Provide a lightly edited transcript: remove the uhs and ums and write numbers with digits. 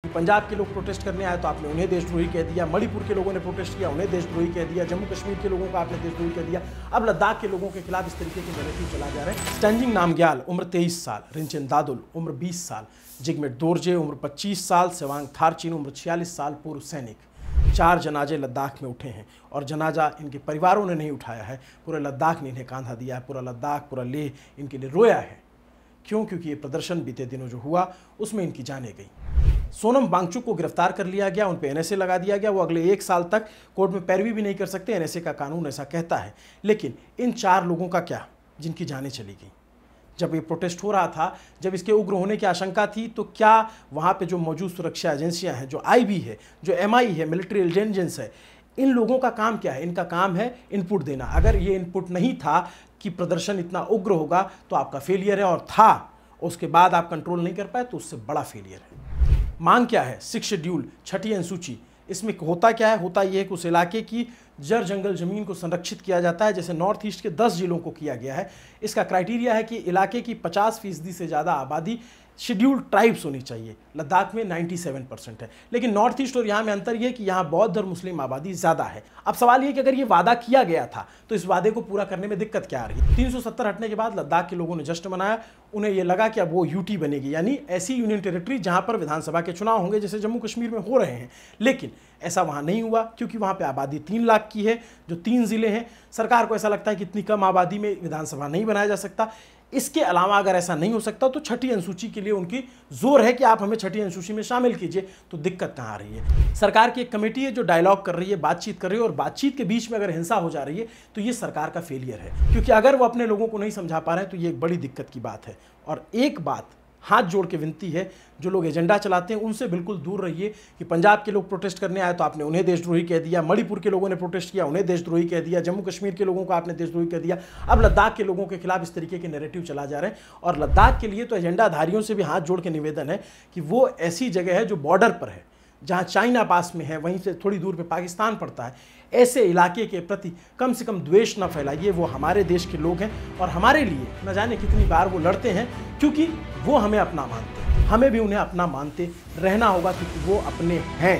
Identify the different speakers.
Speaker 1: पंजाब के लोग प्रोटेस्ट करने आए तो आपने उन्हें देशद्रोही कह दिया, मणिपुर के लोगों ने प्रोटेस्ट किया उन्हें देशद्रोही कह दिया, जम्मू कश्मीर के लोगों को आपने देशद्रोही कह दिया, अब लद्दाख के लोगों के खिलाफ इस तरीके के नैरेटिव चला जा रहा है। स्टैंजिंग नामग्याल उम्र 23 साल, रिंचन दादुल उम्र 20 साल, जिगमेट दोरजे उम्र 25 साल, सेवांग थारचिन उम्र 46 साल, पूर्व सैनिक। 4 जनाजे लद्दाख में उठे हैं और जनाजा इनके परिवारों ने नहीं उठाया है, पूरा लद्दाख ने इन्हें कांधा दिया है, पूरा लद्दाख पूरा लेह इनके लिए रोया है। क्यों? क्योंकि ये प्रदर्शन बीते दिनों जो हुआ उसमें इनकी जानें गई। सोनम वांगचुक को गिरफ्तार कर लिया गया, उन पे एनएसए लगा दिया गया, वो अगले 1 साल तक कोर्ट में पैरवी भी नहीं कर सकते, एनएसए का कानून ऐसा कहता है। लेकिन इन 4 लोगों का क्या जिनकी जानें चली गई? जब ये प्रोटेस्ट हो रहा था, जब इसके उग्र होने की आशंका थी, तो क्या वहाँ पे जो मौजूद सुरक्षा एजेंसियाँ हैं, जो आईबी है, जो एमआई है, मिलिट्री इंटेलिजेंस है, इन लोगों का काम क्या है? इनका काम है इनपुट देना। अगर ये इनपुट नहीं था कि प्रदर्शन इतना उग्र होगा तो आपका फेलियर है, और था उसके बाद आप कंट्रोल नहीं कर पाए तो उससे बड़ा फेलियर है। मांग क्या है? 6 शेड्यूल, 6ठी अनुसूची। इसमें होता क्या है? होता यह है कि उस इलाके की जड़ जंगल जमीन को संरक्षित किया जाता है, जैसे नॉर्थ ईस्ट के 10 जिलों को किया गया है। इसका क्राइटेरिया है कि इलाके की 50% से ज़्यादा आबादी शेड्यूल्ड ट्राइब्स होनी चाहिए। लद्दाख में 97% है, लेकिन नॉर्थ ईस्ट और यहाँ में अंतर यह कि यहाँ बौद्ध और मुस्लिम आबादी ज़्यादा है। अब सवाल ये कि अगर ये वादा किया गया था तो इस वादे को पूरा करने में दिक्कत क्या आ रही है? 370 हटने के बाद लद्दाख के लोगों ने जश्न मनाया। उन्हें यह लगा कि अब वो यूटी बनेगी, यानी ऐसी यूनियन टेरिटरी जहाँ पर विधानसभा के चुनाव होंगे जैसे जम्मू कश्मीर में हो रहे हैं। लेकिन ऐसा वहाँ नहीं हुआ, क्योंकि वहाँ पे आबादी 3 लाख की है, जो 3 ज़िले हैं। सरकार को ऐसा लगता है कि इतनी कम आबादी में विधानसभा नहीं बनाया जा सकता। इसके अलावा अगर ऐसा नहीं हो सकता तो 6ठी अनुसूची के लिए उनकी जोर है कि आप हमें 6ठी अनुसूची में शामिल कीजिए। तो दिक्कत कहाँ आ रही है? सरकार की एक कमेटी है जो डायलॉग कर रही है, बातचीत कर रही है, और बातचीत के बीच में अगर हिंसा हो जा रही है तो ये सरकार का फेलियर है, क्योंकि अगर वो अपने लोगों को नहीं समझा पा रहे हैं तो ये एक बड़ी दिक्कत की बात है। और एक बात हाथ जोड़ के विनती है, जो लोग एजेंडा चलाते हैं उनसे बिल्कुल दूर रहिए कि पंजाब के लोग प्रोटेस्ट करने आए तो आपने उन्हें देशद्रोही कह दिया, मणिपुर के लोगों ने प्रोटेस्ट किया उन्हें देशद्रोही कह दिया, जम्मू कश्मीर के लोगों को आपने देशद्रोही कह दिया, अब लद्दाख के लोगों के खिलाफ इस तरीके के नैरेटिव चला जा रहे हैं। और लद्दाख के लिए तो एजेंडाधारियों से भी हाथ जोड़ के निवेदन है कि वो ऐसी जगह है जो बॉर्डर पर है, जहाँ चाइना पास में है, वहीं से थोड़ी दूर पे पाकिस्तान पड़ता है। ऐसे इलाके के प्रति कम से कम द्वेष न फैलाइए। वो हमारे देश के लोग हैं और हमारे लिए न जाने कितनी बार वो लड़ते हैं, क्योंकि वो हमें अपना मानते हैं। हमें भी उन्हें अपना मानते रहना होगा, क्योंकि वो अपने हैं।